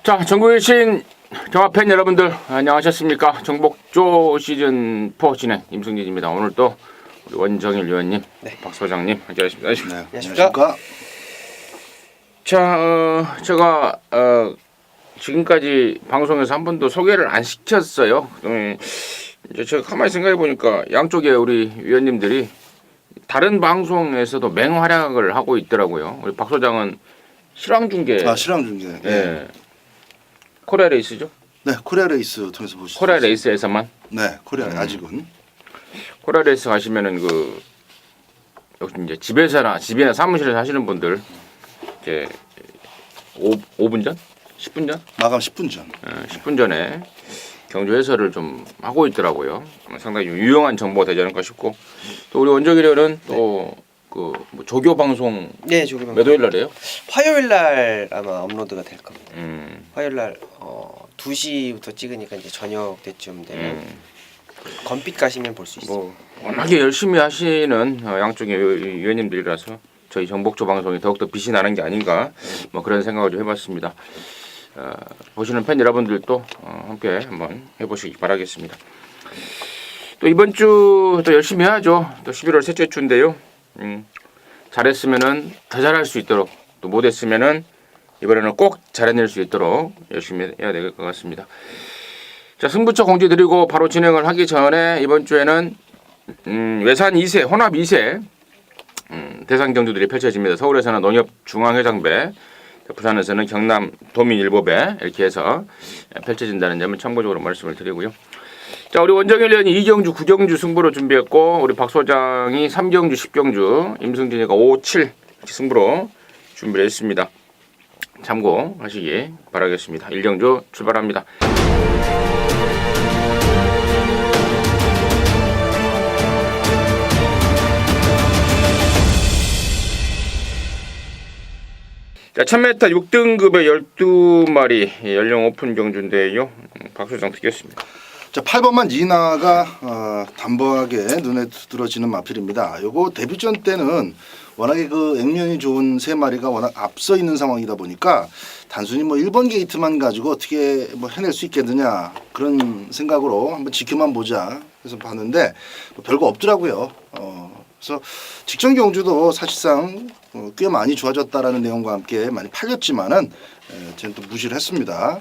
자, 전국에 계신 경합팬 여러분들 안녕하셨습니까? 정복조 시즌4 진행 임승진입니다. 오늘 또 우리 원정일 위원님, 네. 박 소장님 함께하십니다. 네, 안녕하십니까? 자, 제가 지금까지 방송에서 한 번도 소개를 안 시켰어요. 이제 제가 가만히 생각해 보니까 양쪽에 우리 위원님들이 다른 방송에서도 맹활약을 하고 있더라고요. 우리 박 소장은 실황 중계. 실황 중계. 네. 코리아 레이스죠? 네, 코리아 레이스 통해서 보시죠. 코리아 레이스에서만. 네, 코리아 아직은. 코리아 레이스 가시면은 그 역시 이제 집이나 사무실에서 하시는 분들 이제 5분 전, 10분 전, 마감 10분 전. 10분 전에 경주 해설을 좀 하고 있더라고요. 상당히 유용한 정보가 되지 않을까 싶고 또 우리 원정일은 또 그 뭐 조교 방송 네, 조교 방송. 몇 월날 해요? 화요일 날 아마 업로드가 될 겁니다. 음, 화요일 날 2시부터 찍으니까 이제 저녁 때쯤 되면 건빛 가시면 볼 수 있어요. 뭐 워낙에 열심히 하시는 양쪽의 위원님들이라서 저희 정복조 방송이 더욱더 빛이 나는 게 아닌가 뭐 그런 생각을 좀 해봤습니다. 보시는 팬 여러분들도 함께 한번 해보시기 바라겠습니다. 또 이번 주 또 열심히 해야죠. 또 11월 셋째 주인데요. 잘했으면은 더 잘할 수 있도록 또 못했으면은 이번에는 꼭 잘해낼 수 있도록 열심히 해야 될 것 같습니다. 자, 승부처 공지 드리고 바로 진행을 하기 전에 이번 주에는 외산 2세, 혼합 2세 대상 경주들이 펼쳐집니다. 서울에서는 농협중앙회장배, 부산에서는 경남 도민일보배 이렇게 해서 펼쳐진다는 점을 참고적으로 말씀을 드리고요. 자, 우리 원정일 의원이 2경주, 9경주 승부로 준비했고 우리 박 소장이 3경주, 10경주, 임승진이가 5, 7 승부로 준비를 했습니다. 참고하시기 바라겠습니다. 1경주 출발합니다. 자, 1000m 6등급의 12마리 연령 오픈 경주인데요. 박 소장 드리겠습니다. 자, 8번만 니나가 단박에 눈에 들어지는 마필입니다. 요거 데뷔전 때는 워낙에 그 액면이 좋은 세 마리가 워낙 앞서 있는 상황이다 보니까 단순히 뭐 1번 게이트만 가지고 어떻게 뭐 해낼 수 있겠느냐 그런 생각으로 한번 지켜만 보자 해서 봤는데 뭐 별거 없더라고요. 그래서 직전 경주도 사실상 꽤 많이 좋아졌다라는 내용과 함께 많이 팔렸지만은 저는 또 무시를 했습니다.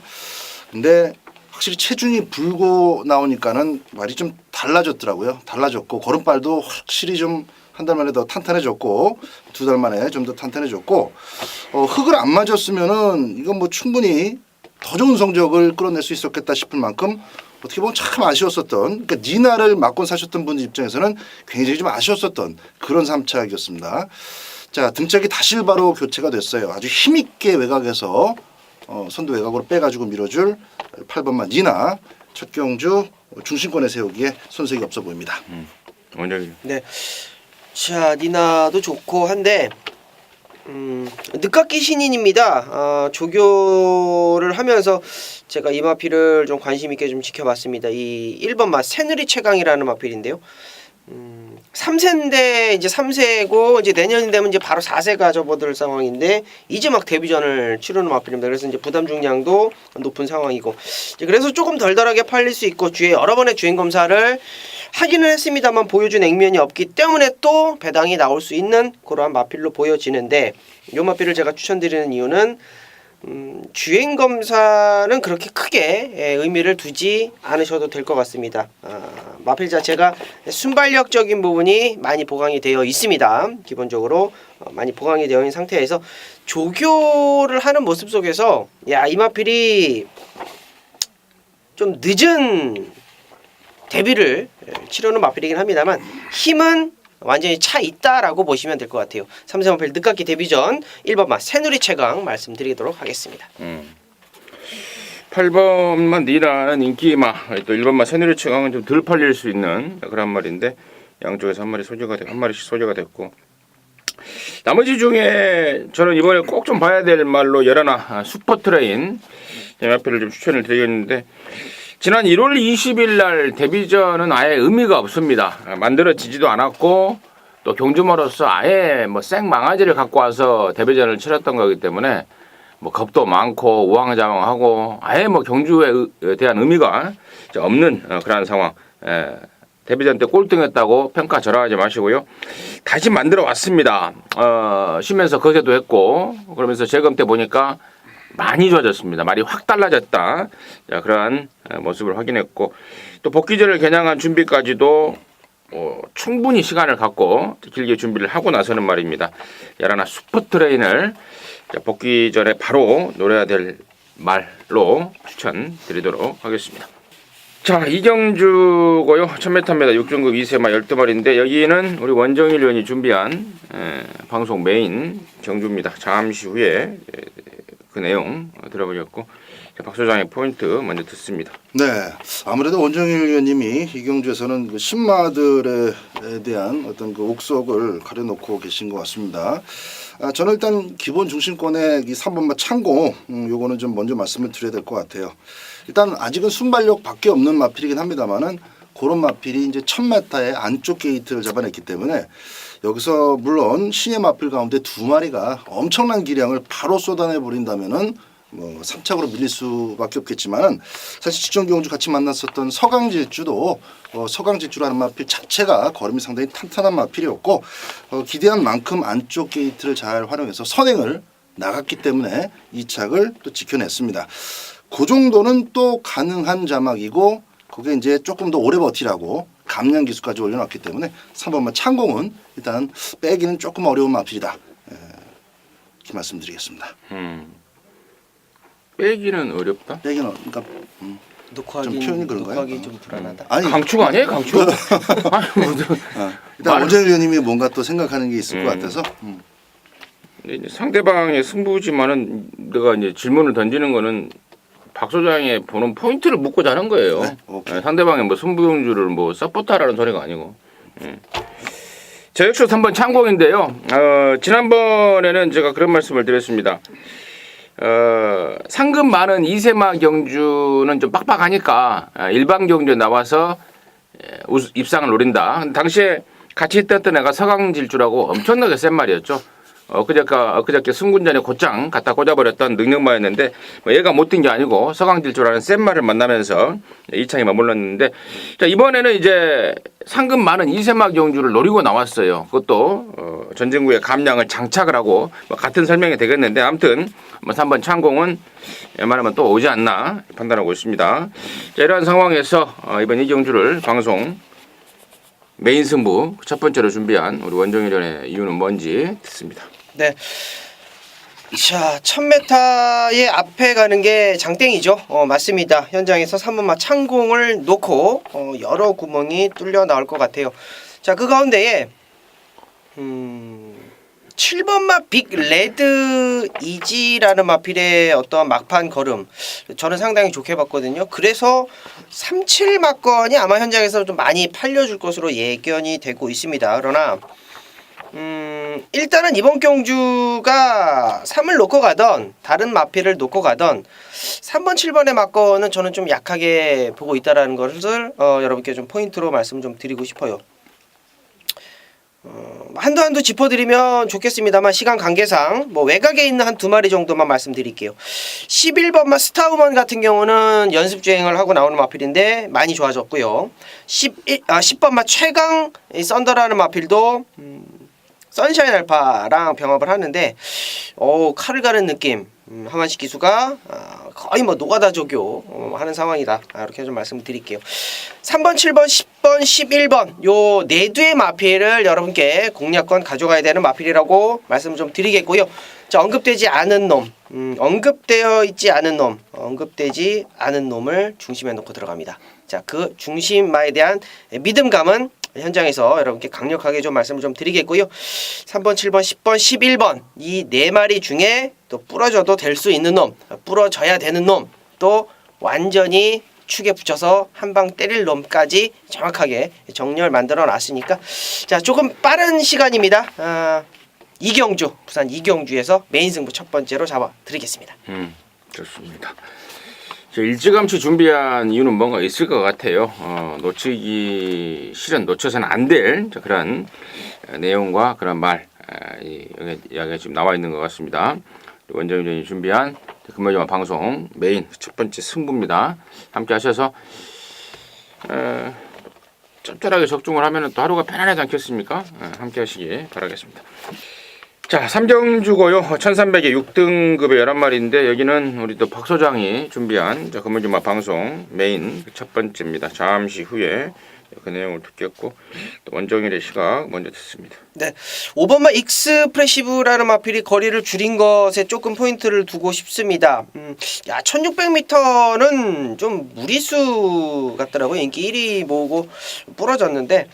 근데 확실히 체중이 불고 나오니까는 말이 좀 달라졌더라고요. 달라졌고 걸음발도 확실히 좀 한 달 만에 더 탄탄해졌고 2달 만에 좀 더 탄탄해졌고 흙을 안 맞았으면은 이건 뭐 충분히 더 좋은 성적을 끌어낼 수 있었겠다 싶을 만큼 어떻게 보면 참 아쉬웠었던 그러니까 니나를 맞고 사셨던 분들 입장에서는 굉장히 좀 아쉬웠었던 그런 3착이었습니다. 자, 등짝이 다실바로 교체가 됐어요. 아주 힘있게 외곽에서 선두 외곽으로 빼가지고 밀어줄 8번만 니나 첫 경주 중심권에 세우기에 손색이 없어 보입니다. 원정일. 네. 자, 니나도 좋고 한데 늦깎이 신인입니다. 조교를 하면서 제가 이 마필을 좀 관심 있게 좀 지켜봤습니다. 이 1번 마 새누리 최강이라는 마필인데요. 3세인데 이제 3세고 이제 내년이 되면 이제 바로 4세가 접어들 상황인데 이제 막 데뷔전을 치르는 마필입니다. 그래서 이제 부담 중량도 높은 상황이고 그래서 조금 덜덜하게 팔릴 수 있고 주에 여러 번의 주행 검사를 하기는 했습니다만 보여준 액면이 없기 때문에 또 배당이 나올 수 있는 그러한 마필로 보여지는데 이 마필을 제가 추천드리는 이유는 주행 검사는 그렇게 크게 의미를 두지 않으셔도 될 것 같습니다. 마필 자체가 순발력적인 부분이 많이 보강이 되어 있습니다. 기본적으로 많이 보강이 되어 있는 상태에서 조교를 하는 모습 속에서 이 마필이 좀 늦은 데뷔를 치르는 마필이긴 합니다만 힘은 완전히 차 있다라고 보시면 될 것 같아요. 3세 마필 늦깎이 데뷔전 1번마 새누리 최강 말씀드리도록 하겠습니다. 8번만 니라는 인기마 또 1번만 새누리 최강은 좀 덜 팔릴 수 있는 그런 말인데 양쪽에서 한 마리씩 소개가 됐고 나머지 중에 저는 이번에 꼭 좀 봐야 될 말로 열하나 슈퍼트레인 마필을 좀 추천을 드리겠는데 지난 1월 20일 날 데뷔전은 아예 의미가 없습니다. 만들어지지도 않았고 또 경주마로서 아예 뭐 생망아지를 갖고 와서 데뷔전을 치렀던 거기 때문에 뭐 겁도 많고 우왕좌왕하고 아예 뭐 경주에 대한 의미가 없는 그러한 상황. 데뷔전 때 꼴등했다고 평가절하하지 마시고요. 다시 만들어 왔습니다. 쉬면서 거세도 했고 그러면서 재검 때 보니까 많이 좋아졌습니다. 말이 확 달라졌다. 자, 그러한 모습을 확인했고 또 복귀전을 겨냥한 준비까지도 충분히 시간을 갖고 길게 준비를 하고 나서는 말입니다. 야라나 슈퍼트레인을 복귀 전에 바로 노려야 될 말로 추천드리도록 하겠습니다. 자, 이경주고요. 1000m입니다. 6등급 2세마 12마리인데 여기는 우리 원정일 의원이 준비한 방송 메인 경주입니다. 잠시 후에 그 내용 들어보겠고 박 소장의 포인트 먼저 듣습니다. 네, 아무래도 원정일 의원님이 이 경주에서는 그 신마들에 대한 어떤 그 옥석을 가려놓고 계신 것 같습니다. 저는 일단 기본 중심권의 이 3번마 창공 요거는 좀 먼저 말씀을 드려야 될 것 같아요. 일단 아직은 순발력밖에 없는 마필이긴 합니다만은 그런 마필이 이제 1000m의 안쪽 게이트를 잡아냈기 때문에 여기서 물론 신의 마필 가운데 2마리가 엄청난 기량을 바로 쏟아내 버린다면은 뭐 3착으로 밀릴 수밖에 없겠지만은 사실 직전 경주 같이 만났었던 서강질주도 서강질주라는 마필 자체가 걸음이 상당히 탄탄한 마필이었고 기대한 만큼 안쪽 게이트를 잘 활용해서 선행을 나갔기 때문에 이 착을 또 지켜냈습니다. 그 정도는 또 가능한 자막이고 그게 이제 조금 더 오래 버티라고 감량 기수까지 올려놨기 때문에 3번만 창공은 일단 빼기는 조금 어려운 마필이다. 이렇게 말씀드리겠습니다. 빼기는 어렵다? 빼기는 그러니까 좀 표현이 그런가요? 녹화하기 좀 불안하다. 아니 강추가 아니에요? 강추? 아니, 일단 원정일 의원님이 뭔가 또 생각하는 게 있을 것 같아서 이제 상대방의 승부지만은 내가 이제 질문을 던지는 거는 박 소장의 보는 포인트를 묻고자 하는 거예요. 네? 오케이. 상대방의 뭐 승부용주를 뭐 서포터라는 소리가 아니고. 저 역시 3번 창공인데요. 지난번에는 제가 그런 말씀을 드렸습니다. 상금 많은 2세마 경주는 좀 빡빡하니까 일반 경주에 나와서 입상을 노린다. 근데 당시에 같이 있던 애가 서강질주라고 엄청나게 센 말이었죠. 엊그저께 승군전에 곧장 갖다 꽂아버렸던 능력마였는데 얘가 못 뛴 게 아니고 서강질주라는 센 말을 만나면서 이창이 맞물렸는데 자, 이번에는 이제 상금 많은 2세마 경주를 노리고 나왔어요. 그것도 전쟁구에 감량을 장착을 하고 같은 설명이 되겠는데 아무튼 3번 창공은 웬만하면 또 오지 않나 판단하고 있습니다. 자, 이러한 상황에서 이번 이 경주를 방송 메인 승부 첫 번째로 준비한 우리 원정일련의 이유는 뭔지 듣습니다. 네. 자, 1000m의 앞에 가는 게 장땡이죠. 맞습니다. 현장에서 3번마 창공을 놓고 여러 구멍이 뚫려 나올 것 같아요. 자, 그 가운데에 7번마 빅 레드 이지라는 마필의 어떤 막판 걸음 저는 상당히 좋게 봤거든요. 그래서 37 막건이 아마 현장에서 좀 많이 팔려줄 것으로 예견이 되고 있습니다. 그러나 일단은 이번 경주가 3을 놓고 가던 다른 마필을 놓고 가던 3번 7번의 막건은 저는 좀 약하게 보고 있다라는 것을 여러분께 좀 포인트로 말씀 좀 드리고 싶어요. 한두 짚어드리면 좋겠습니다만 시간 관계상 뭐 외곽에 있는 한 2마리 정도만 말씀드릴게요. 11번마 스타우먼 같은 경우는 연습 주행을 하고 나오는 마필인데 많이 좋아졌고요. 10번마 최강 썬더라는 마필도 선샤인 알파랑 병합을 하는데 칼을 가는 느낌. 하만식 기수가 거의 뭐 노가다 조교 하는 상황이다. 이렇게 좀 말씀드릴게요. 3번, 7번, 10번, 11번 요 네 두의 마필을 여러분께 공략권 가져가야 되는 마필이라고 말씀 좀 드리겠고요. 자, 언급되지 않은 놈, 언급되어 있지 않은 놈, 언급되지 않은 놈을 중심에 놓고 들어갑니다. 자, 그 중심마에 대한 믿음감은 현장에서 여러분께 강력하게 좀 말씀을 좀 드리겠고요. 3번, 7번, 10번, 11번 이 네 마리 중에 또 부러져도 될 수 있는 놈, 부러져야 되는 놈, 또 완전히 축에 붙여서 한 방 때릴 놈까지 정확하게 정렬 만들어 놨으니까 자, 조금 빠른 시간입니다. 이경주, 부산 이경주에서 메인 승부 첫 번째로 잡아 드리겠습니다. 좋습니다. 일찌감치 준비한 이유는 뭔가 있을 것 같아요. 놓치기 실은 놓쳐서는 안 될 그런 내용과 그런 말 이야기가 지금 나와 있는 것 같습니다. 원정위원이 준비한 금요일만 방송 메인 첫 번째 승부입니다. 함께 하셔서 짭짤하게 적중을 하면 또 하루가 편안하지 않겠습니까? 함께 하시기 바라겠습니다. 자, 3경주고요. 1300에 6등급의 11마리인데 여기는 우리 또 박 소장이 준비한 금요일만 방송 메인 첫 번째입니다. 잠시 후에 그 내용을 듣겠고 또 원정일의 시각 먼저 듣습니다. 네, 5번마 익스프레시브라는 마필이 거리를 줄인 것에 조금 포인트를 두고 싶습니다. 1600m는 좀 무리수 같더라고요. 인기 1위 모으고 부러졌는데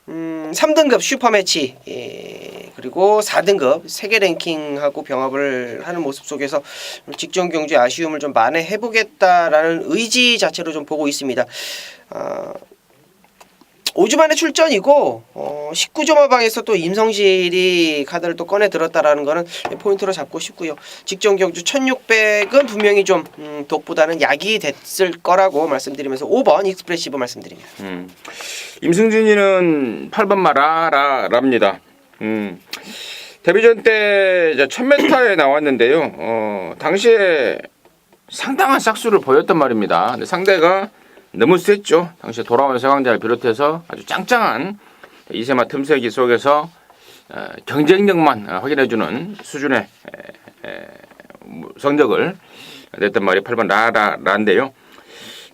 3등급 슈퍼매치 그리고 4등급 세계 랭킹하고 병합을 하는 모습 속에서 직전 경주의 아쉬움을 좀 만회해보겠다라는 의지 자체로 좀 보고 있습니다. 5주 만에 출전이고 19점 하방에서 또 임성실이 카드를 또 꺼내 들었다라는 거는 포인트로 잡고 싶고요. 직전 경주 1600은 분명히 좀 독보다는 약이 됐을 거라고 말씀드리면서 5번 익스프레시브 말씀드립니다. 임승진이는 8번 마라랍니다. 데뷔전 때 1000m에 나왔는데요. 당시에 상당한 싹수를 보였단 말입니다. 근데 상대가 너무 셌죠. 당시에 돌아오는 세강자를 비롯해서 아주 짱짱한 이세마 틈새기 속에서 경쟁력만 확인해주는 수준의 성적을 냈단 말이 8번 라인데요.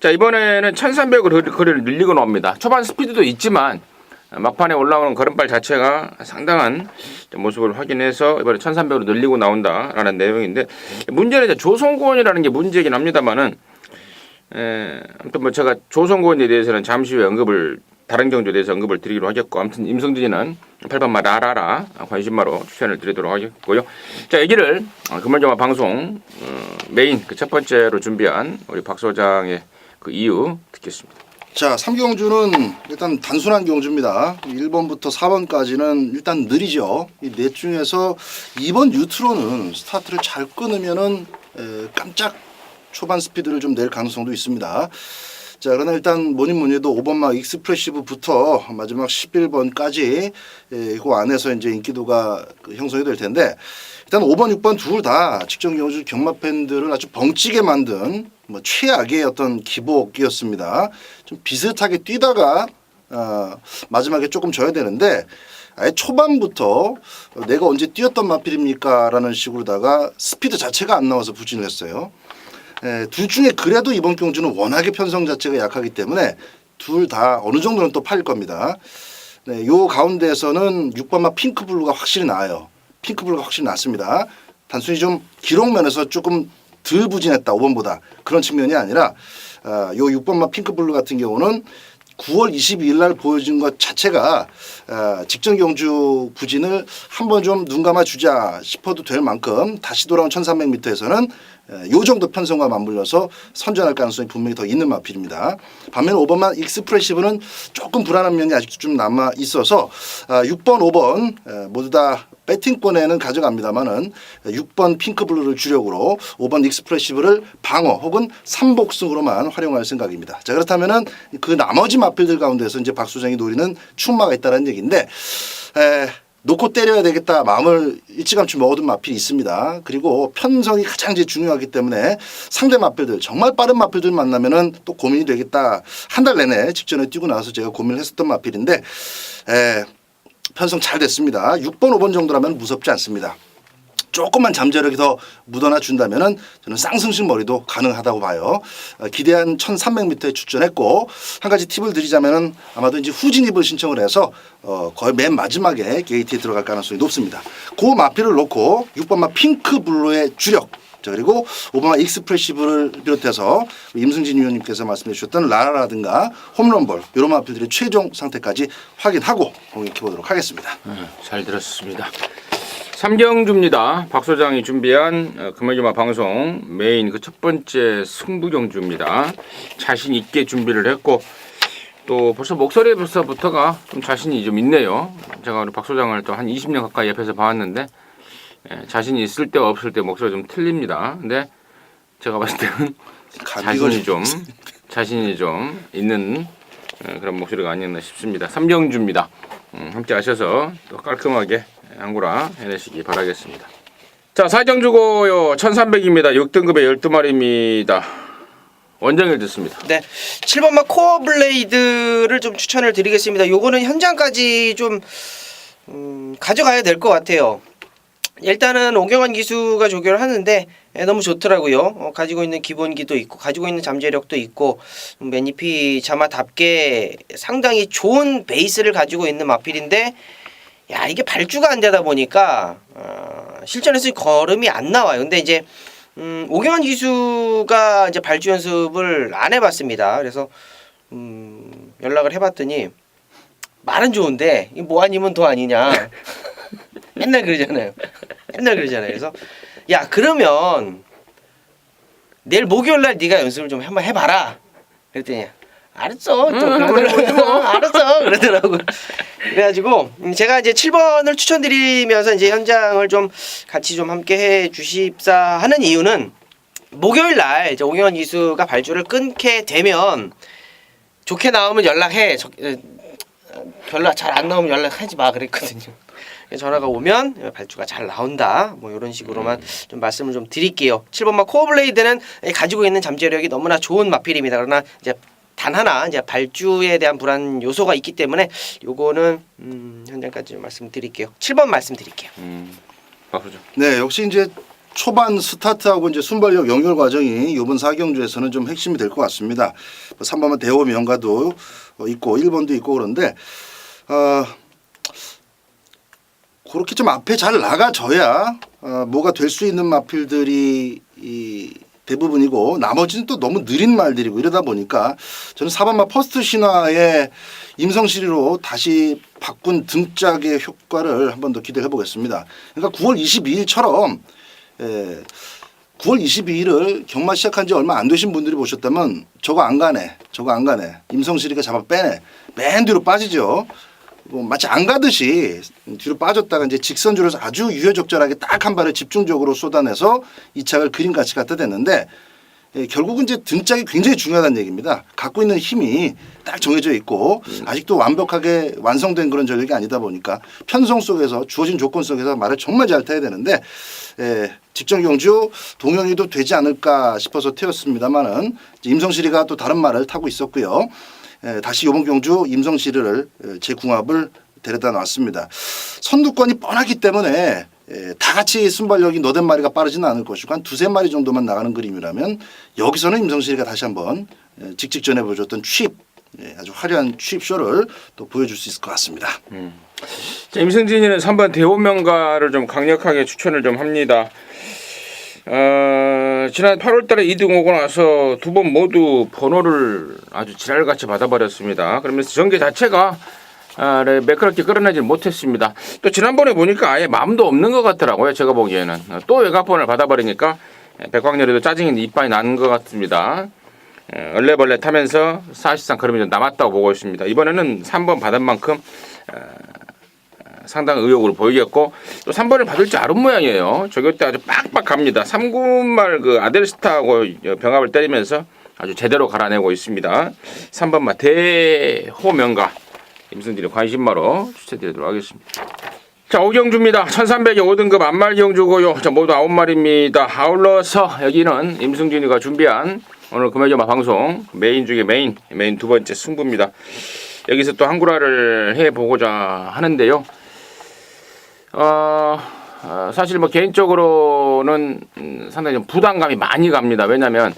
자, 이번에는 1300으로 거리를 늘리고 나옵니다. 초반 스피드도 있지만 막판에 올라오는 걸음발 자체가 상당한 모습을 확인해서 이번에 1300으로 늘리고 나온다라는 내용인데 문제는 이제 조성곤이라는 게 문제이긴 합니다만은 아무튼 뭐 제가 조성곤에 대해서는 잠시 후에 다른 경주에 대해서 언급을 드리기로 하겠고, 아무튼 임성진이는 8번마 라라라 관심마로 추천을 드리도록 하겠고요. 자, 얘기를 금요일마 방송 메인 그 첫 번째로 준비한 우리 박 소장의 그 이유 듣겠습니다. 자, 3경주는 일단 단순한 경주입니다. 1번부터 4번까지는 일단 느리죠. 이 넷 중에서 2번 뉴트로는 스타트를 잘 끊으면은 깜짝 초반 스피드를 좀 낼 가능성도 있습니다. 자, 그러나 일단 뭐니 해도 5번마 익스프레시브부터 마지막 11번까지 그 안에서 이제 인기도가 형성이 될 텐데, 일단 5번, 6번 둘 다 직전 경주 경마 팬들을 아주 벙찌게 만든 뭐 최악의 어떤 기복이었습니다. 좀 비슷하게 뛰다가 마지막에 조금 져야 되는데, 아예 초반부터 내가 언제 뛰었던 마필입니까? 라는 식으로다가 스피드 자체가 안 나와서 부진을 했어요. 둘 중에 그래도 이번 경주는 워낙에 편성 자체가 약하기 때문에 둘 다 어느 정도는 또 팔릴 겁니다. 네, 요 가운데에서는 6번마 핑크블루가 확실히 나아요. 핑크블루가 확실히 낫습니다. 단순히 좀 기록 면에서 조금 덜 부진했다 5번보다 그런 측면이 아니라 요 6번마 핑크블루 같은 경우는 9월 22일 날 보여준 것 자체가 직전 경주 부진을 한번 좀 눈 감아 주자 싶어도 될 만큼 다시 돌아온 1300m에서는 요 정도 편성과 맞물려서 선전할 가능성이 분명히 더 있는 마필입니다. 반면 5번만 익스프레시브는 조금 불안한 면이 아직도 좀 남아 있어서 6번, 5번 모두 다 배팅권에는 가져갑니다만은 6번 핑크블루를 주력으로 5번 익스프레시브를 방어 혹은 3복승으로만 활용할 생각입니다. 자, 그렇다면은 그 나머지 마필들 가운데서 이제 박 소장이 노리는 충마가 있다는 얘기인데, 놓고 때려야 되겠다 마음을 일찌감치 먹어둔 마필이 있습니다. 그리고 편성이 가장 이제 중요하기 때문에 상대 마필들 정말 빠른 마필들 만나면은 또 고민이 되겠다. 한 달 내내 직전에 뛰고 나서 제가 고민을 했었던 마필인데 편성 잘 됐습니다. 6번 5번 정도라면 무섭지 않습니다. 조금만 잠재력이 더 묻어나 준다면은 저는 쌍승신 머리도 가능하다고 봐요. 기대한 1300m에 출전했고, 한 가지 팁을 드리자면은 아마도 이제 후진입을 신청을 해서 거의 맨 마지막에 게이트에 들어갈 가능성이 높습니다. 그 마필을 놓고 6번마 핑크블루의 주력, 그리고 5번마 익스프레시브를 비롯해서 임승진 위원님께서 말씀해 주셨던 라라라든가 홈런볼 이런 마필들의 최종 상태까지 확인하고 공략해 보도록 하겠습니다. 잘 들었습니다. 3경주입니다. 박 소장이 준비한 금요일마 방송 메인 그 첫 번째 승부 경주입니다. 자신 있게 준비를 했고, 또 벌써 목소리에서부터가 좀 자신이 좀 있네요. 제가 우리 박 소장을 또 한 20년 가까이 옆에서 봐왔는데 자신이 있을 때 없을 때 목소리가 좀 틀립니다. 근데 제가 봤을 때는 자신이 좀 있는 그런 목소리가 아니었나 싶습니다. 3경주입니다. 함께 하셔서 또 깔끔하게 안구라 해내시기 바라겠습니다. 자, 사경주고요 1300입니다. 6등급의 12마리입니다. 원정일 듣습니다. 네, 7번마 코어 블레이드를 좀 추천을 드리겠습니다. 요거는 현장까지 좀 가져가야 될 것 같아요. 일단은 오경환 기수가 조교를 하는데 너무 좋더라고요. 가지고 있는 기본기도 있고 가지고 있는 잠재력도 있고 매니피 자마답게 상당히 좋은 베이스를 가지고 있는 마필인데 야 이게 발주가 안 되다 보니까 실전에서 걸음이 안 나와요. 근데 이제 오경환 기수가 이제 발주 연습을 안 해봤습니다. 그래서 연락을 해봤더니 말은 좋은데 이 뭐 아니면 도 아니냐. 맨날 그러잖아요. 그래서 야 그러면 내일 목요일날 네가 연습을 좀 한번 해봐라. 그랬더니 알았어. 또 그러더라고요. 알았어. 그러더라고. 그래가지고 제가 이제 7번을 추천드리면서 이제 현장을 좀 같이 좀 함께 해 주십사 하는 이유는 목요일날 이제 오경환 기수가 발주를 끊게 되면 좋게 나오면 연락해. 별로 잘 안 나오면 연락하지 마 그랬거든요. 전화가 오면 발주가 잘 나온다. 뭐 이런 식으로만 좀 말씀을 좀 드릴게요. 7번마 코어블레이드는 가지고 있는 잠재력이 너무나 좋은 마필입니다. 그러나 이제 단 하나 이제 발주에 대한 불안 요소가 있기 때문에 요거는 현장까지 좀 말씀드릴게요. 7번 말씀드릴게요. 박수죠. 네, 역시 이제 초반 스타트하고 이제 순발력 연결 과정이 이번 사경주에서는 좀 핵심이 될 것 같습니다. 3번은 대호 명가도 있고 1번도 있고 그런데 그렇게 좀 앞에 잘 나가줘야 뭐가 될 수 있는 마필들이 대부분이고 나머지는 또 너무 느린 말들이고 이러다 보니까 저는 4번마 퍼스트 신화의 임성시리로 다시 바꾼 등짝의 효과를 한 번 더 기대해 보겠습니다. 그러니까 9월 22일처럼 9월 22일을 경마 시작한 지 얼마 안 되신 분들이 보셨다면 저거 안 가네. 임성시리가 잡아 빼네. 맨 뒤로 빠지죠. 뭐 마치 안 가듯이 뒤로 빠졌다가 이제 직선주로서 아주 유효적절하게 딱 한 발을 집중적으로 쏟아내서 이 착을 그림같이 갖다 댔는데 결국은 이제 등짝이 굉장히 중요하다는 얘기입니다. 갖고 있는 힘이 딱 정해져 있고 아직도 완벽하게 완성된 그런 전력이 아니다 보니까 편성 속에서 주어진 조건 속에서 말을 정말 잘 타야 되는데 직전 경주 동영이도 되지 않을까 싶어서 태웠습니다만은 임성시리가 또 다른 말을 타고 있었고요. 다시 이번 경주 임성시리를 재궁합을 데려다 놨습니다. 선두권이 뻔하기 때문에 다 같이 순발력이 너댓 마리가 빠르지는 않을 것이고 한 두세 마리 정도만 나가는 그림이라면 여기서는 임성시리가 다시 한번 직전에 보여줬던 취입 아주 화려한 취입쇼를 또 보여줄 수 있을 것 같습니다. 자, 임승진이는 3번 대호명가를 좀 강력하게 추천을 좀 합니다. 지난 8월달에 2등 오고 나서 두 번 모두 번호를 아주 지랄같이 받아버렸습니다. 그러면서 전개 자체가 매끄럽게 끌어내질 못했습니다. 또 지난번에 보니까 아예 마음도 없는 것 같더라고요. 제가 보기에는 또 외곽번을 받아버리니까 백광열이도 짜증이 이빨이 나는 것 같습니다. 얼레벌레 타면서 사실상 걸음이 좀 남았다고 보고 있습니다. 이번에는 3번 받은 만큼 상당한 의욕을 보이겠고 또 3번을 받을 줄 아는 모양이에요. 저기 때 아주 빡빡 갑니다. 3군말 그 아델스타하고 병합을 때리면서 아주 제대로 갈아내고 있습니다. 3번마 대호명가 임승진의 관심마로 추천드리도록 하겠습니다. 자, 오경주입니다. 1300의 5등급 안말경주고요. 자, 모두 9마리입니다. 아울러서 여기는 임승진이가 준비한 오늘 금요일마 방송 메인 중에 메인 두 번째 승부입니다. 여기서 또 한구라를 해보고자 하는데요. 사실 뭐 개인적으로는 상당히 좀 부담감이 많이 갑니다. 왜냐하면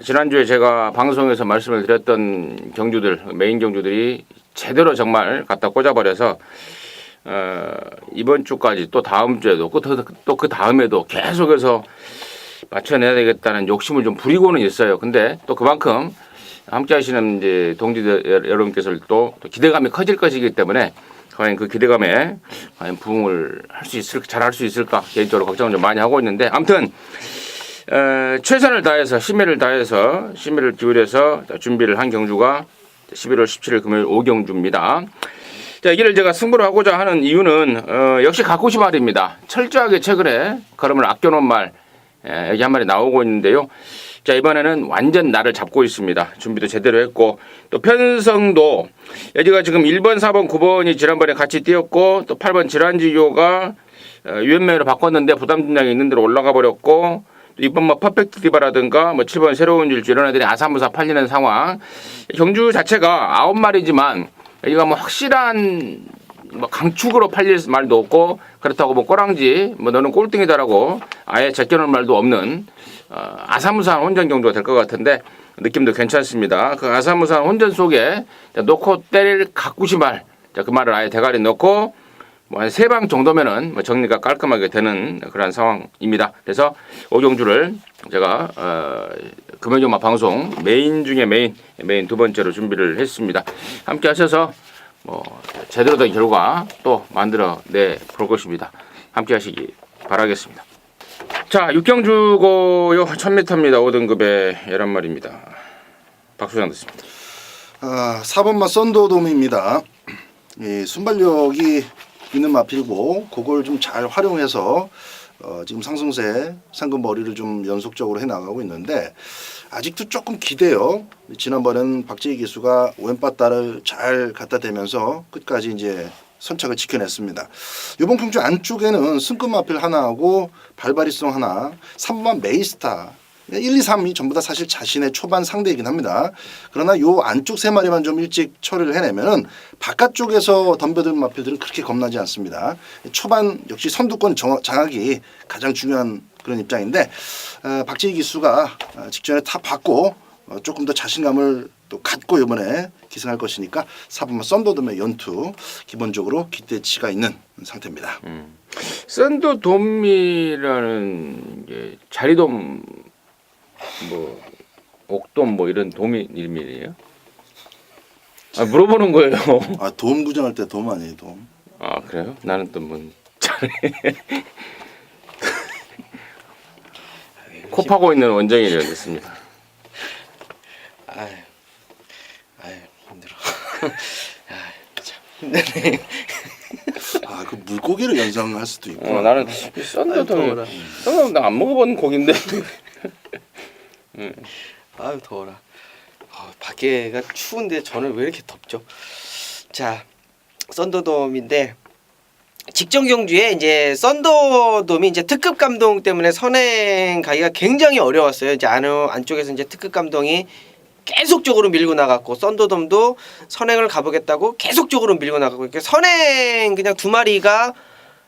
지난주에 제가 방송에서 말씀을 드렸던 경주들, 메인 경주들이 제대로 정말 갖다 꽂아버려서 이번 주까지 또 다음 주에도 또 그 다음에도 계속해서 맞춰내야 되겠다는 욕심을 좀 부리고는 있어요. 근데 또 그만큼 함께 하시는 이제 동지들 여러분께서는 또 기대감이 커질 것이기 때문에 과연 그 기대감에 과연 부응을 할 수 있을까, 잘할 수 있을까 개인적으로 걱정을 좀 많이 하고 있는데 아무튼 최선을 다해서 심혈을 기울여서 준비를 한 경주가 11월 17일 금요일 5경주입니다. 자, 여기를 제가 승부를 하고자 하는 이유는 역시 가쿠시 말입니다. 철저하게 최근에 걸음을 아껴놓은 말 여기 한 마리 나오고 있는데요. 자, 이번에는 완전 날을 잡고 있습니다. 준비도 제대로 했고 또 편성도 여기가 지금 1번, 4번, 9번이 지난번에 같이 뛰었고 또 8번 질환지교가 유연매로 바꿨는데 부담 중량이 있는 대로 올라가 버렸고 또 이번 뭐 퍼펙트 디바라든가 뭐 7번 새로운 질주 이런 애들이 아사무사 팔리는 상황. 경주 자체가 9마리지만 여기가 뭐 확실한 뭐 강축으로 팔릴 말도 없고 그렇다고 뭐 꼬랑지 뭐 너는 꼴등이다라고 아예 제껴놓을 말도 없는 아사무사한 혼전 경주가 될 것 같은데 느낌도 괜찮습니다. 그 아사무사한 혼전 속에 놓고 때릴 가꾸시말 그 말을 아예 대가리 넣고 뭐 한 3방 정도면은 뭐 정리가 깔끔하게 되는 그런 상황입니다. 그래서 오경주를 제가 금요일마 방송 메인 중에 메인 두 번째로 준비를 했습니다. 함께 하셔서 뭐 제대로 된 결과 또 만들어내 볼 것입니다. 함께 하시기 바라겠습니다. 자, 육경주고요 1000m입니다. 5등급의 11마리입니다. 박수장 듣습니다. 4번마 썬더돔입니다. 이 순발력이 있는 마필이고 그걸 좀 잘 활용해서 지금 상승세 상금 머리를 좀 연속적으로 해나가고 있는데 아직도 조금 기대요. 지난번엔 박재희 기수가 왼바다를 잘 갖다 대면서 끝까지 이제 선착을 지켜냈습니다. 이번 경주 안쪽에는 승급 마필 하나하고 발바리송 하나, 3번 메이스타 1, 2, 3이 전부 다 사실 자신의 초반 상대이긴 합니다. 그러나 요 안쪽 3마리만 좀 일찍 처리를 해내면은 바깥쪽에서 덤벼드는 마필들은 그렇게 겁나지 않습니다. 초반 역시 선두권 장악이 가장 중요한 그런 입장인데 박재희 기수가 직전에 탑 받고 조금 더 자신감을 또 갖고 이번에 기승할 것이니까 4번마 썬더돔의 연투 기본적으로 기대치가 있는 상태입니다. 썬더돔이라는 게 자리돔 뭐 옥돔 뭐 이런 돔이 이름이에요? 물어보는 거예요. 돔 구정할 때 돔 아니에요, 돔. 그래요? 나는 또 뭐 코 파고 있는 원정이라 됐습니다. 아유 힘들어. 참 힘드네. 그 물고기를 연상할 수도 있고. 나는 썬더돔 나 안 먹어본 고기인데. 아유 더워라. 밖에가 추운데 저는 왜 이렇게 덥죠? 자, 썬더돔인데 직전 경주에 이제 썬더돔이 이제 특급 감동 때문에 선행 가기가 굉장히 어려웠어요. 이제 안쪽에서 이제 특급 감동이 계속적으로 밀고 나갔고 썬더돔도 선행을 가보겠다고 계속적으로 밀고 나가고 이렇게 선행 그냥 2마리가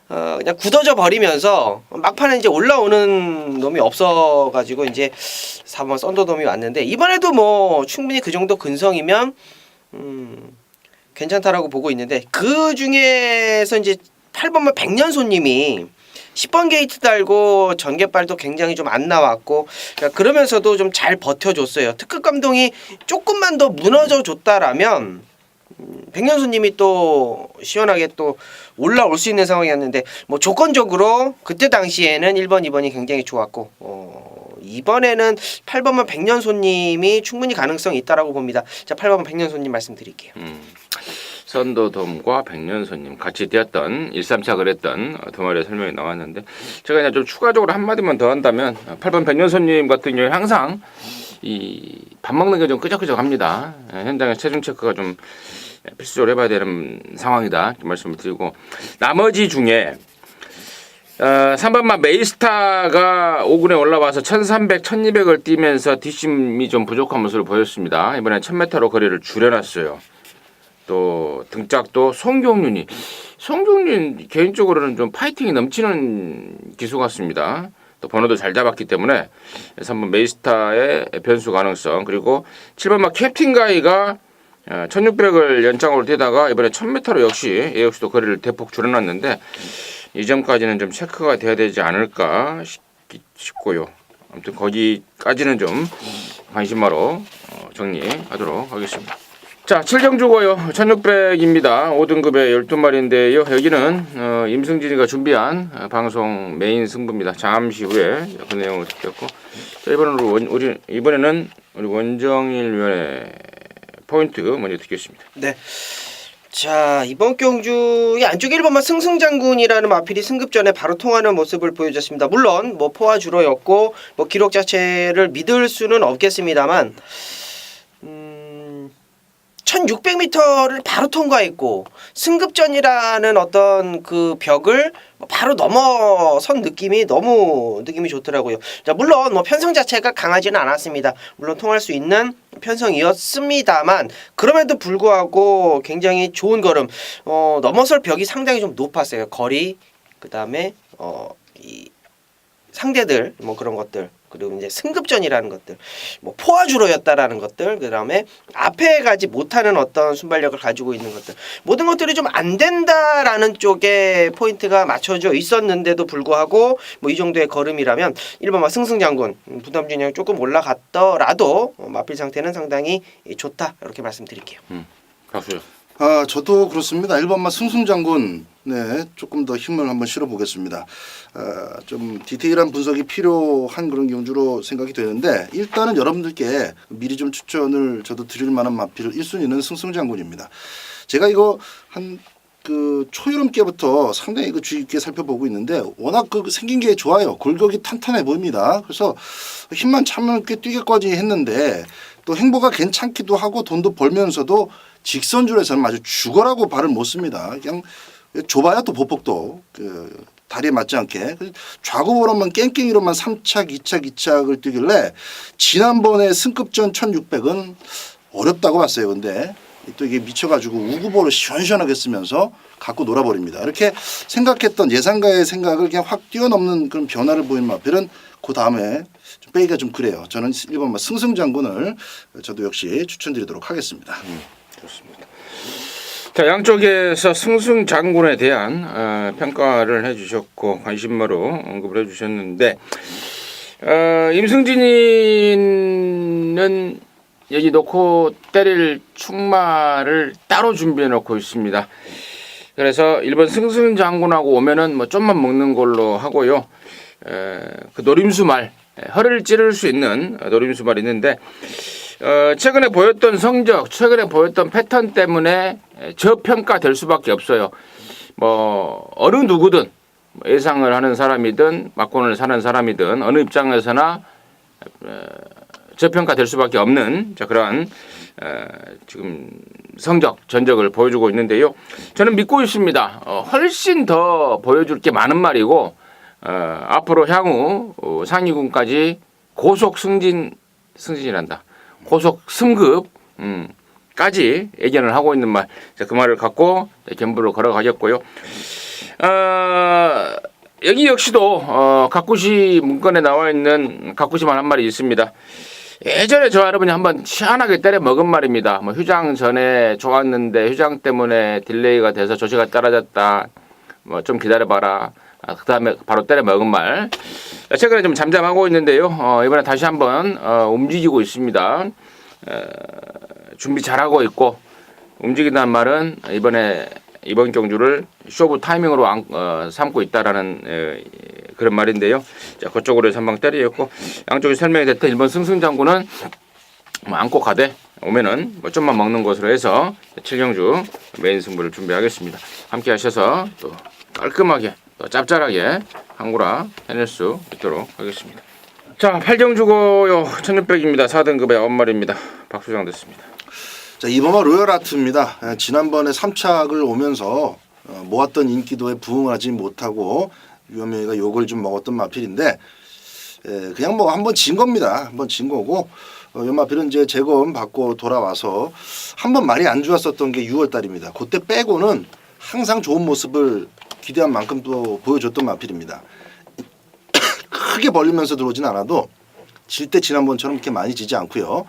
그냥 굳어져 버리면서 막판에 이제 올라오는 놈이 없어가지고 이제 4번 썬더돔이 왔는데 이번에도 뭐 충분히 그 정도 근성이면 괜찮다라고 보고 있는데 그 중에서 이제 8번만 백년손님이 10번 게이트 달고 전개발도 굉장히 좀 안 나왔고 그러면서도 좀 잘 버텨줬어요. 특급 감동이 조금만 더 무너져 줬다라면 백년손님이 또 시원하게 또 올라올 수 있는 상황이었는데 뭐 조건적으로 그때 당시에는 1번, 2번이 굉장히 좋았고 이번에는 8번만 백년손님이 충분히 가능성이 있다라고 봅니다. 자, 8번만 백년손님 말씀드릴게요. 썬더돔과 백년손님 같이 뛰었던 1-3착을 했던 두 마리의 설명이 나왔는데 제가 그냥 좀 추가적으로 한마디만 더 한다면 8번 백년손님 같은 경우에 항상 이 밥 먹는 게 좀 끄적끄적합니다. 현장에 체중 체크가 좀 필수적으로 해봐야 되는 상황이다 이렇게 말씀을 드리고 나머지 중에 3번마 메이스타가 5군에 올라와서 1300, 1200을 뛰면서 뒷심이 좀 부족한 모습을 보였습니다. 이번에 1000m로 거리를 줄여놨어요. 또 등짝도 송경륜 개인적으로는 좀 파이팅이 넘치는 기수 같습니다. 또 번호도 잘 잡았기 때문에 3번 메이스타의 변수 가능성 그리고 7번마 캡틴가이가 1600을 연장으로 뛰다가 이번에 1000m로 역시도 거리를 대폭 줄여놨는데 이 점까지는 좀 체크가 돼야 되지 않을까 싶고요. 아무튼 거기까지는 좀 관심마로 정리하도록 하겠습니다. 자, 7경주고요. 1600입니다. 5등급의 12마리인데요. 여기는 임승진이가 준비한 방송 메인 승부입니다. 잠시 후에 그 내용을 듣겠고 이번에는 우리 원정일 위원의 포인트 먼저 듣겠습니다. 네. 자, 이번 경주의 안쪽 1번만 승승장군이라는 마필이 승급전에 바로 통하는 모습을 보여줬습니다. 물론 뭐 포화 주로였고 뭐 기록 자체를 믿을 수는 없겠습니다만 1600m를 바로 통과했고 승급전이라는 어떤 그 벽을 바로 넘어선 느낌이 너무 느낌이 좋더라고요. 자, 물론 뭐 편성 자체가 강하지는 않았습니다. 물론 통할 수 있는 편성이었습니다만 그럼에도 불구하고 굉장히 좋은 걸음. 넘어설 벽이 상당히 좀 높았어요. 거리, 그다음에 이 상대들 뭐 그런 것들. 그리고 이제 승급전이라는 것들, 뭐 포화주로였다라는 것들, 그다음에 앞에 가지 못하는 어떤 순발력을 가지고 있는 것들, 모든 것들이 좀 안 된다라는 쪽에 포인트가 맞춰져 있었는데도 불구하고 뭐 이 정도의 걸음이라면 1번마 승승장군 부담 진영이 조금 올라갔더라도 마필 상태는 상당히 좋다 이렇게 말씀드릴게요. 박수요. 저도 그렇습니다. 1번마 승승장군 네, 조금 더 힘을 한번 실어보겠습니다. 좀 디테일한 분석이 필요한 그런 경주로 생각이 되는데 일단은 여러분들께 미리 좀 추천을 저도 드릴 만한 마필 1순위는 승승장군입니다. 제가 이거 한 그 초여름께부터 상당히 그 주의 깊게 살펴보고 있는데 워낙 그 생긴 게 좋아요. 골격이 탄탄해 보입니다. 그래서 힘만 차면 꽤 뛰게까지 했는데 또 행보가 괜찮기도 하고 돈도 벌면서도 직선줄에서는 아주 죽어라고 발을 못 씁니다. 그냥 좁아야 또 보폭도 그 다리에 맞지 않게 좌구보로만 깽깽이로만 3착, 2착, 2착을 뛰길래 지난번에 승급전 1600은 어렵다고 봤어요. 근데 또 이게 미쳐가지고 우구보로 시원시원하게 쓰면서 갖고 놀아버립니다. 이렇게 생각했던 예상가의 생각을 그냥 확 뛰어넘는 그런 변화를 보인 마필은 그 다음에 좀 빼기가 좀 그래요. 저는 1번마 승승장군을 저도 역시 추천드리도록 하겠습니다. 좋습니다. 자, 양쪽에서 승승장군에 대한 평가를 해주셨고 관심마로 언급을 해주셨는데 임승진이는 여기 놓고 때릴 충마를 따로 준비해 놓고 있습니다. 그래서 1번 승승장군하고 오면은 뭐 좀만 먹는 걸로 하고요. 그 노림수말 허리를 찌를 수 있는 노림수말이 있는데 최근에 보였던 성적, 최근에 보였던 패턴 때문에 저평가될 수밖에 없어요. 뭐 어느 누구든 예상을 하는 사람이든 막권을 사는 사람이든 어느 입장에서나 저평가될 수밖에 없는 그러한 지금 성적, 전적을 보여주고 있는데요. 저는 믿고 있습니다. 훨씬 더 보여줄 게 많은 말이고 앞으로 향후 상위군까지 고속 승진이란다. 고속 승급 까지 예견을 하고 있는 말. 그 말을 갖고 견부를 걸어가겠고요. 여기 역시도 가꾸시 문건에 나와 있는 가꾸시만 한 말이 있습니다. 예전에 저 할아버지 한번 시원하게 때려 먹은 말입니다. 뭐 휴장 전에 좋았는데 휴장 때문에 딜레이가 돼서 조시가 떨어졌다. 뭐 좀 기다려봐라. 그 다음에 바로 때려 먹은 말. 최근에 좀 잠잠하고 있는데요. 이번에 다시 한번 움직이고 있습니다. 준비 잘하고 있고 움직인다는 말은 이번 경주를 쇼부 타이밍으로 삼고 있다라는 그런 말인데요. 자, 그쪽으로 해서 한방 때리겠고 양쪽이 설명이 됐던 1번 승승장군은 뭐 안고 가되 오면은 뭐 좀만 먹는 것으로 해서 7경주 메인 승부를 준비하겠습니다. 함께 하셔서 또 깔끔하게 또 짭짤하게 항구라 해낼 수 있도록 하겠습니다. 자, 8경주고요. 1600입니다. 4등급의 9마리입니다. 박수장 됐습니다. 자, 2번마 로열아트입니다. 지난번에 3착을 오면서 모았던 인기도에 부응하지 못하고 유현명이가 욕을 좀 먹었던 마필인데 그냥 뭐 한번 진 겁니다. 한번 진 거고 이 마필은 이제 재검 받고 돌아와서 한번 말이 안 좋았었던 게 6월 달입니다. 그때 빼고는 항상 좋은 모습을 기대한 만큼 또 보여줬던 마필입니다. 크게 벌리면서 들어오진 않아도 질 때 지난번처럼 그렇게 많이 지지 않고요.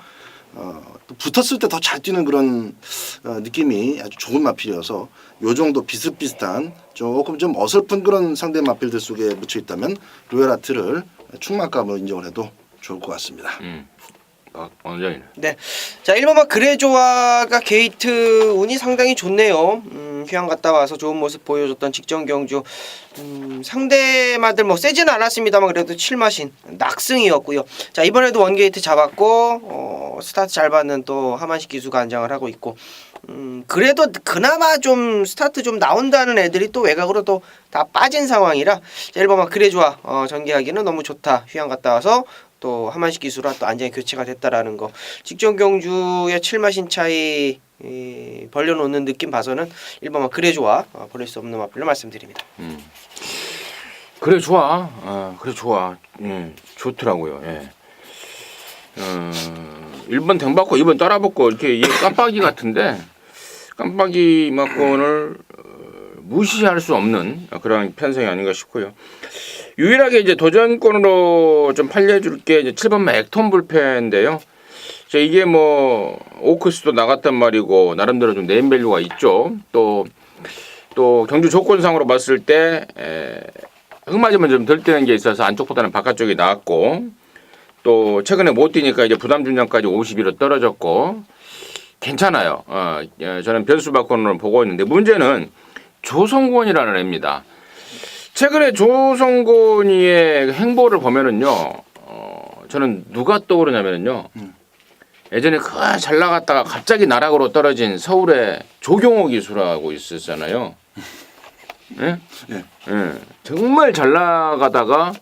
또 붙었을 때 더 잘 뛰는 그런 느낌이 아주 좋은 마필이어서 요 정도 비슷비슷한 조금 좀 어설픈 그런 상대 마필들 속에 묻혀 있다면 로열아트를 충만감으로 인정을 해도 좋을 것 같습니다. 원장님. 네. 자, 1번마 그레조아가 게이트 운이 상당히 좋네요. 휴양 갔다 와서 좋은 모습 보여줬던 직전 경주. 상대마들 뭐 세지는 않았습니다만 그래도 7마신 낙승이었고요. 자, 이번에도 원게이트 잡았고 스타트 잘 받는 또 하만식 기수가 안장을 하고 있고 그래도 그나마 좀 스타트 좀 나온다는 애들이 또 외곽으로 또 다 빠진 상황이라 1번만 그래 좋아 전개하기는 너무 좋다. 휴양 갔다 와서 또 하만식 기수라 또 안전히 교체가 됐다라는 거. 직전 경주의 7마신 차이 벌려놓는 느낌 봐서는 1번만 그래 좋아 버릴 수 없는 마필로 말씀드립니다. 그래 좋아. 그래 좋아. 좋더라고요. 예. 1번 댕받고 2번 따라붙고 이렇게 이게 깜빡이 같은데 깜빡이 맞고는 무시할 수 없는 그런 편성이 아닌가 싶고요. 유일하게 이제 도전권으로 좀 팔려줄 게 이제 7번만 액톤 불펜인데요. 이게 뭐 오크스도 나갔단 말이고 나름대로 좀 네임밸류가 있죠. 또 경주 조건상으로 봤을 때 흙 맞으면 좀 덜 뛰는 게 있어서 안쪽보다는 바깥쪽이 나았고 또 최근에 못 뛰니까 이제 부담 중량까지 52로 떨어졌고 괜찮아요. 저는 변수 바코는 보고 있는데 문제는 조성권이라는 애입니다. 최근에 조성권이의 행보를 보면은요, 저는 누가 떠오르냐면은요, 예전에 그 잘 나갔다가 갑자기 나락으로 떨어진 서울의 조경호 기수라고 있었잖아요. 예? 예. 예. 정말 잘 나가다가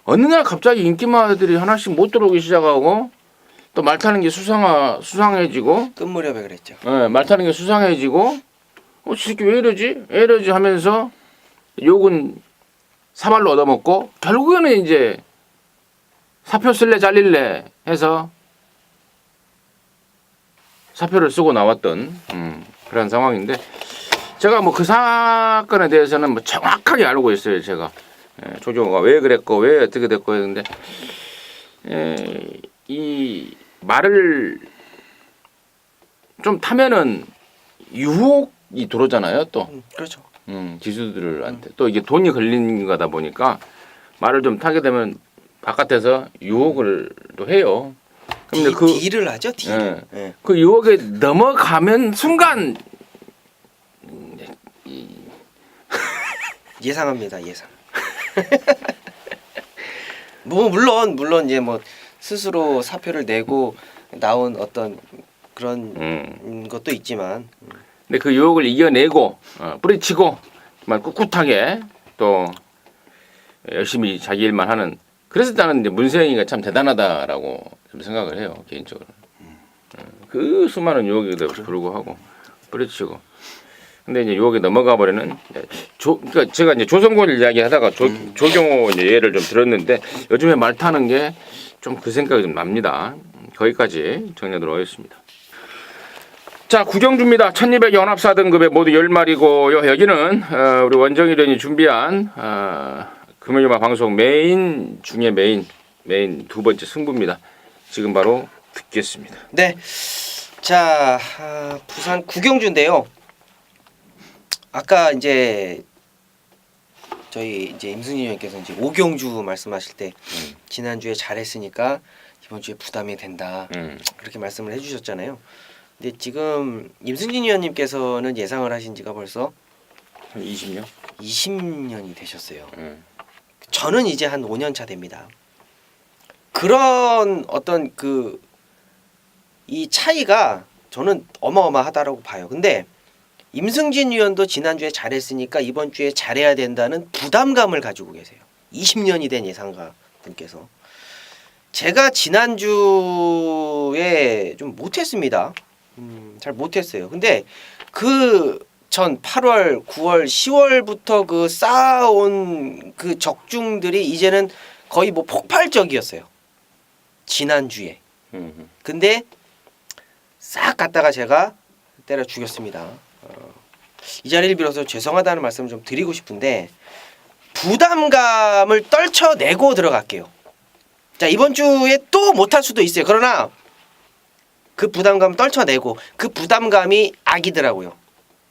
어느 날 갑자기 인기마들이 하나씩 못 들어오기 시작하고 또 말 타는 게 수상해지고 끝 무렵에 그랬죠. 예, 말 타는 게 수상해지고 저 새끼 왜 이러지? 왜 이러지 하면서 욕은 사발로 얻어먹고 결국에는 이제 사표 쓸래 잘릴래 해서 사표를 쓰고 나왔던 그런 상황인데 제가 뭐 그 사건에 대해서는 뭐 정확하게 알고 있어요. 제가 조정호가 왜 그랬고 왜 어떻게 됐고 했는데 이 말을 좀 타면은 유혹이 들어오잖아요. 또 그렇죠. 기수들한테 또 이게 돈이 걸린 거다 보니까 말을 좀 타게 되면 바깥에서 유혹을 또 해요. 근데 딜을 하죠. 딜을. 예. 그 유혹에 넘어가면 순간 예상합니다. 예상. 뭐 물론 이제 뭐 스스로 사표를 내고 나온 어떤 그런 것도 있지만 근데 그 유혹을 이겨내고 뿌리치고 정말 꿋꿋하게 또 열심히 자기 일만 하는 그래서 나는 이제 문세영이가 참 대단하다라고 좀 생각을 해요. 개인적으로. 그 수많은 유혹에도 불구하고 뿌리치고 근데 이제 유혹에 넘어가 버리는 그러니까 제가 이제 조성곤을 이야기하다가 조경호 이제 예를 좀 들었는데 요즘에 말 타는 게 좀 그 생각이 좀 납니다. 거기까지 정리하도록 하겠습니다. 자, 구경주입니다. 1200 연합사 등급에 모두 10마리고요. 여기는 우리 원정일현이 준비한 금요일마 방송 메인 중에 메인 두 번째 승부입니다. 지금 바로 듣겠습니다. 네. 자, 부산 구경주인데요. 아까 이제 저희 이제 임승진 의원께서 이제 오경주 말씀하실 때 지난주에 잘했으니까 이번 주에 부담이 된다. 그렇게 말씀을 해주셨잖아요. 근데 지금 임승진 의원님께서는 예상을 하신 지가 벌써 한 20년? 20년이 되셨어요. 저는 이제 한 5년 차 됩니다. 그런 어떤 이 차이가 저는 어마어마하다라고 봐요. 근데 임승진 의원도 지난주에 잘했으니까 이번 주에 잘해야 된다는 부담감을 가지고 계세요. 20년이 된 예상가 분께서. 제가 지난주에 좀 못했습니다. 잘 못했어요. 근데 그 전 8월, 9월, 10월부터 그 쌓아온 그 적중들이 이제는 거의 뭐 폭발적이었어요. 지난주에. 근데 싹 갔다가 제가 때려 죽였습니다. 이 자리를 빌어서 죄송하다는 말씀을 좀 드리고 싶은데 부담감을 떨쳐내고 들어갈게요. 자, 이번 주에 또 못할 수도 있어요. 그러나 그 부담감 떨쳐내고 그 부담감이 악이더라고요.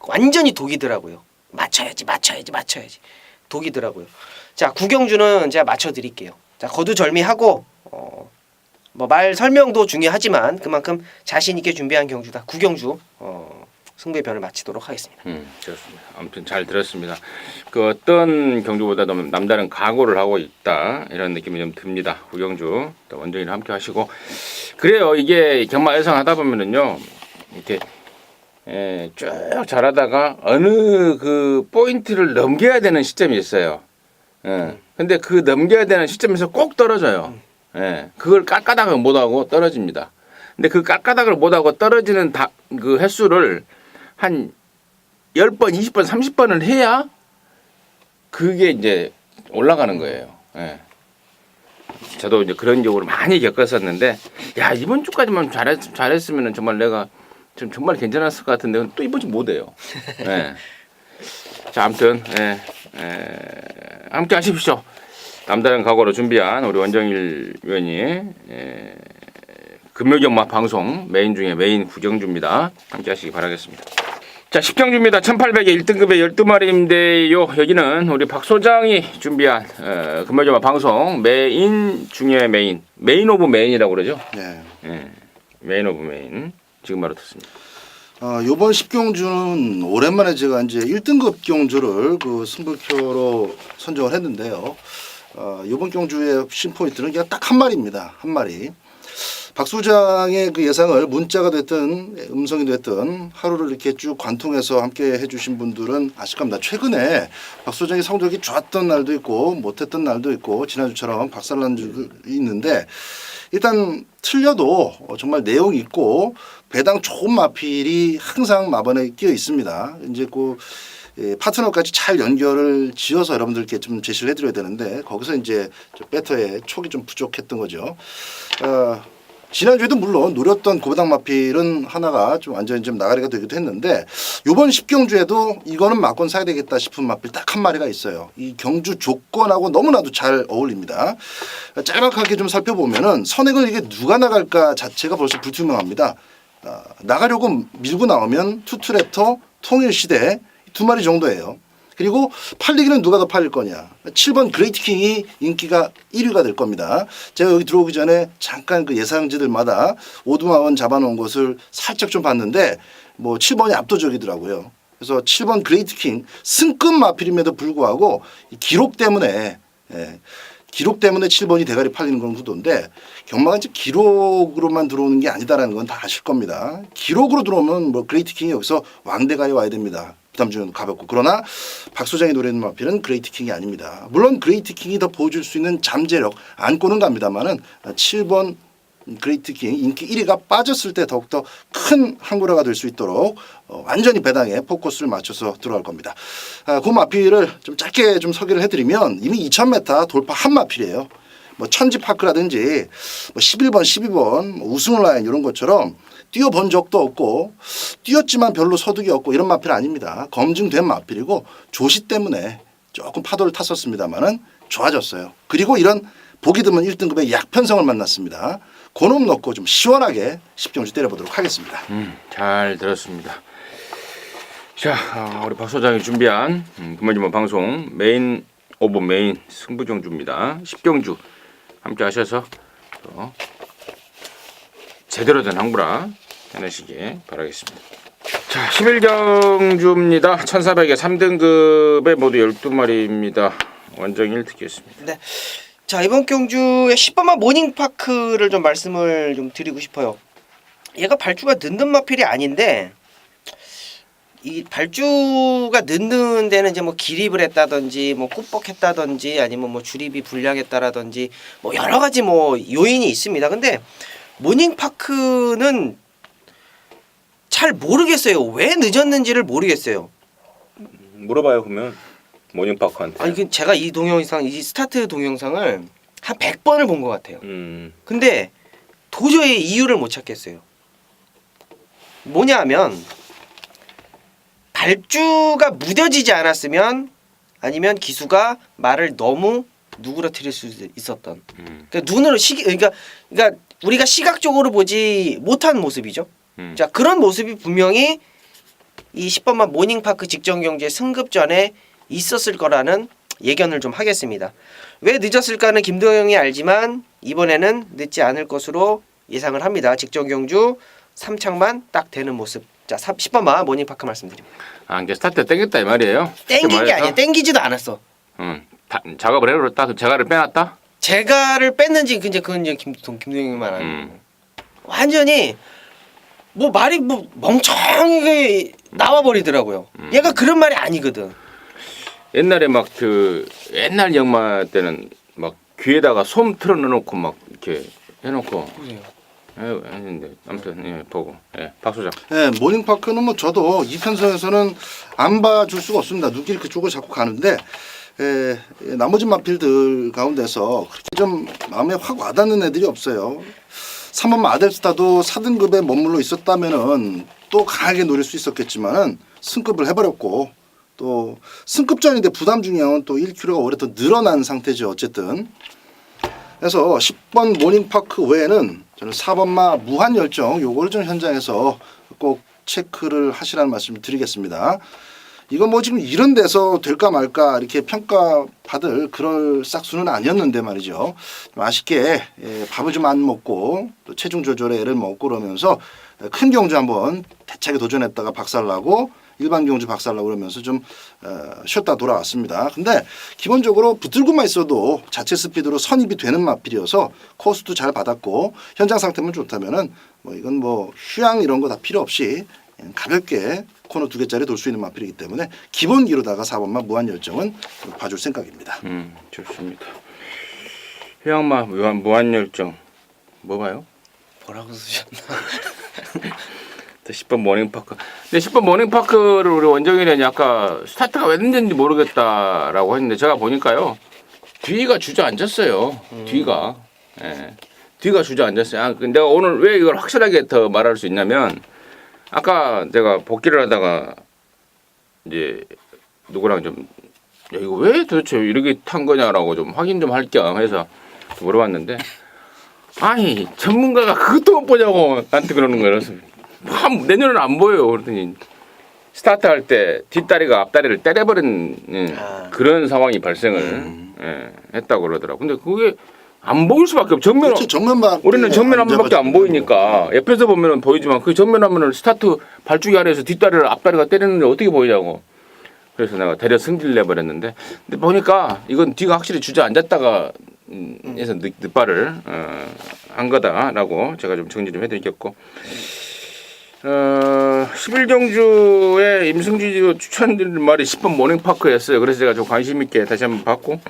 완전히 독이더라고요. 맞춰야지. 독이더라고요. 자, 구경주는 제가 맞춰드릴게요. 자, 거두절미하고 뭐 말 설명도 중요하지만 그만큼 자신 있게 준비한 경주다. 구경주 승부의 변을 마치도록 하겠습니다. 좋습니다. 아무튼 잘 들었습니다. 그 어떤 경주보다도 남다른 각오를 하고 있다 이런 느낌이 좀 듭니다. 구경주 또 원정이랑 함께 하시고 그래요. 이게 경마 예상하다 보면은요 이렇게 쭉 잘하다가 어느 그 포인트를 넘겨야 되는 시점이 있어요. 근데 그 넘겨야 되는 시점에서 꼭 떨어져요. 그걸 깎아닥을 못하고 떨어집니다. 근데 그 깎아닥을 못하고 떨어지는 그 횟수를 한 10번, 20번, 30번을 해야 그게 이제 올라가는 거예요. 저도 이제 그런 경우를 많이 겪었었는데, 야, 이번 주까지만 잘했으면 정말 내가 좀 정말 괜찮았을 것 같은데, 또 이번 주 못해요. 자, 아무튼, 함께 하십시오. 남다른 각오로 준비한 우리 원정일 위원이 금요경마 방송 메인 중에 메인 구경주입니다. 함께 하시기 바라겠습니다. 자, 10경주입니다. 1800에 1등급의 12마리인데요. 여기는 우리 박 소장이 준비한 금요경마 방송 메인 중에 메인 오브 메인이라고 그러죠. 네. 메인 오브 메인. 지금 바로 듣습니다. 요번 10경주는 오랜만에 제가 이제 1등급 경주를 그 승부표로 선정을 했는데요. 요번 경주의 신포인트는 그냥 딱 한 마리입니다. 한 마리. 박 소장의 그 예상을 문자가 됐든 음성이 됐든 하루를 이렇게 쭉 관통해서 함께 해주신 분들은 아실 겁니다. 최근에 박 소장의 성적이 좋았던 날도 있고 못했던 날도 있고 지난주처럼 박살난 적이 있는데 일단 틀려도 정말 내용 있고 배당 좋은 마필이 항상 마번에 끼어 있습니다. 이제 그 파트너까지 잘 연결을 지어서 여러분들께 좀 제시를 해드려야 되는데 거기서 이제 배터의 촉이 좀 부족했던 거죠. 지난주에도 물론 노렸던 고배당 마필은 하나가 좀 완전히 좀 나가리가 되기도 했는데 이번 10경주에도 이거는 막건 사야 되겠다 싶은 마필 딱 한 마리가 있어요. 이 경주 조건하고 너무나도 잘 어울립니다. 짤막하게 좀 살펴보면은 선행을 이게 누가 나갈까 자체가 벌써 불투명합니다. 나가려고 밀고 나오면 투트랩터 통일시대 두 마리 정도예요. 그리고 팔리기는 누가 더 팔릴 거냐. 7번 그레이트킹이 인기가 1위가 될 겁니다. 제가 여기 들어오기 전에 잠깐 그 예상지들마다 오두마원 잡아놓은 것을 살짝 좀 봤는데 뭐 7번이 압도적이더라고요. 그래서 7번 그레이트킹 승급 마필임에도 불구하고 기록 때문에 7번이 대가리 팔리는 그런 구도인데 경마가 이제 기록으로만 들어오는 게 아니다라는 건 다 아실 겁니다. 기록으로 들어오면 뭐 그레이트킹이 여기서 왕대가리 와야 됩니다. 부담주는 가볍고 그러나 박 소장이 노리는 마필은 그레이트킹이 아닙니다. 물론 그레이트킹이 더 보여줄 수 있는 잠재력 안고는 갑니다만은 7번 그레이트킹 인기 1위가 빠졌을 때 더욱더 큰 항구라가 될 수 있도록 완전히 배당에 포커스를 맞춰서 들어갈 겁니다. 그 마필을 좀 짧게 좀 소개를 해드리면 이미 2000m 돌파 한 마필이에요. 뭐 천지파크라든지 뭐 11번, 12번 뭐 우승라인 이런 것처럼 뛰어본 적도 없고 뛰었지만 별로 소득이 없고 이런 마필 아닙니다. 검증된 마필이고 조시 때문에 조금 파도를 탔었습니다만은 좋아졌어요. 그리고 이런 보기 드문 1등급의 약편성을 만났습니다. 고놈 넣고 좀 시원하게 10경주 때려보도록 하겠습니다. 잘 들었습니다. 자, 우리 박 소장이 준비한 금요일 방송 메인 오브 메인 승부경주입니다. 10경주 함께 하셔서 또 제대로 된 항구라 해내시기 바라겠습니다. 자, 11경주입니다. 1400에 3등급에 모두 12마리입니다. 원정일 듣겠습니다. 네. 자, 이번 경주의 10번마 모닝파크를 좀 말씀을 좀 드리고 싶어요. 얘가 발주가 늦는 마필이 아닌데 이 발주가 늦는 데는 이제 뭐 기립을 했다든지 뭐 꾹뻑했다든지 아니면 뭐 주립이 불량했다라든지 뭐 여러 가지 뭐 요인이 있습니다. 근데 모닝파크는 잘 모르겠어요. 왜 늦었는지를 모르겠어요. 물어봐요 그러면 모닝파크한테. 아니 제가 이 동영상 이 스타트 동영상을 한 100번을 본 것 같아요. 근데 도저히 이유를 못 찾겠어요. 뭐냐 하면 발주가 무뎌지지 않았으면 아니면 기수가 말을 너무 누그러뜨릴 수 있었던. 그러니까 눈으로 그러니까 우리가 시각적으로 보지 못한 모습이죠. 자, 그런 모습이 분명히 이 10번마 모닝파크 직전 경주의 승급 전에 있었을 거라는 예견을 좀 하겠습니다. 왜 늦었을까는 김도영이 알지만 이번에는 늦지 않을 것으로 예상을 합니다. 직전 경주 3창만 딱 되는 모습. 자, 10번마 모닝파크 말씀드립니다. 아, 이제 스타트 땡겼다 이 말이에요. 땡긴 게 아니야. 땡기지도 않았어. 작업을 해버렸다. 재갈을 빼놨다. 재갈을 뺐는지 그건 이제 김도영이만 아는. 완전히 뭐 말이 뭐 멍청하게 나와 버리더라고요. 얘가 그런 말이 아니거든. 옛날에 막 그 옛날 영화 때는 막 귀에다가 솜 틀어 넣어놓고 막 이렇게 해놓고 했는데 아무튼 예, 보고 예, 박 소장. 네, 모닝파크는 뭐 저도 이 편성에서는 안 봐줄 수가 없습니다. 눈길이 그쪽을 자꾸 가는데 나머지 마필들 가운데서 그렇게 좀 마음에 확 와닿는 애들이 없어요. 3번 아델스타도 4등급에 머물러 있었다면은 또 강하게 노릴 수 있었겠지만은 승급을 해버렸고 또 승급전인데 부담 중량은 또 1kg가 오히려 더 늘어난 상태죠. 어쨌든 그래서 10번 모닝파크 외에는 저는 4번마 무한열정 요거를 좀 현장에서 꼭 체크를 하시라는 말씀을 드리겠습니다. 이건 뭐 지금 이런 데서 될까 말까 이렇게 평가받을 그럴 싹수는 아니었는데 말이죠. 좀 아쉽게 밥을 좀 안 먹고 또 체중 조절에 애를 먹고 그러면서 큰 경주 한번 대차게 도전했다가 박살나고 일반 경주 박살나고 그러면서 좀 쉬었다 돌아왔습니다. 근데 기본적으로 붙들고만 있어도 자체 스피드로 선입이 되는 마필이어서 코스도 잘 받았고 현장 상태만 좋다면은 뭐 이건 뭐 휴양 이런 거 다 필요 없이 가볍게 코너 2개짜리 돌 수 있는 마필이기 때문에 기본기로다가 4번마 무한열정은 봐줄 생각입니다. 좋습니다. 휴양마 무한열정 뭐 봐요? 뭐라고 쓰셨나? 10번 모닝파크. 근데 10번 모닝파크를 우리 원정이는 아까 스타트가 왜 됐는지 모르겠다라고 했는데 제가 보니까요 뒤가 주저앉았어요. 뒤가 뒤가 주저앉았어요. 아, 내가 오늘 왜 이걸 확실하게 더 말할 수 있냐면 아까 제가 복귀를 하다가 이제 누구랑 좀 야, 이거 왜 도대체 이렇게 탄 거냐라고 좀 확인 좀 할 겸 해서 물어봤는데 아니 전문가가 그것도 못 보냐고 나한테 그러는 거예요. 그래서 내년은 안 보여요. 그랬더니 스타트 할 때 뒷다리가 앞다리를 때려버린 그런 상황이 발생을 했다고 그러더라고. 근데 그게 안 보일 수밖에 없어. 정면 그렇죠. 정면만 우리는 정면 화면밖에 안 보이니까 옆에서 보면은 보이지만 그 정면 화면을 스타트 발주기 안에서 뒷다리를 앞다리가 때리는데 어떻게 보이냐고. 그래서 내가 대려 승질 내버렸는데 근데 보니까 이건 뒤가 확실히 주저앉았다가 해서 늦발을 한 거다라고 제가 좀 정리 좀 해드리겠고 11경주에 임승주도 추천드리는 말이 10번 모닝파크였어요. 그래서 제가 좀 관심 있게 다시 한번 봤고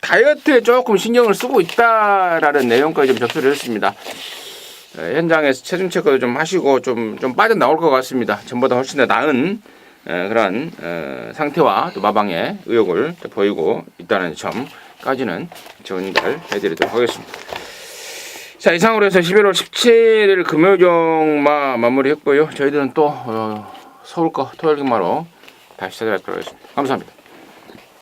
다이어트에 조금 신경을 쓰고 있다라는 내용까지 좀 접수를 했습니다. 현장에서 체중 체크도 좀 하시고 좀 빠져나올 것 같습니다. 전보다 훨씬 더 나은 그런 상태와 또 마방의 의욕을 보이고 있다는 점까지는 전달해드리도록 하겠습니다. 자, 이상으로 해서 11월 17일 금요경마 마무리했고요. 저희들은 또 서울 거 토요일 경마로 다시 찾아뵙도록 하겠습니다. 감사합니다.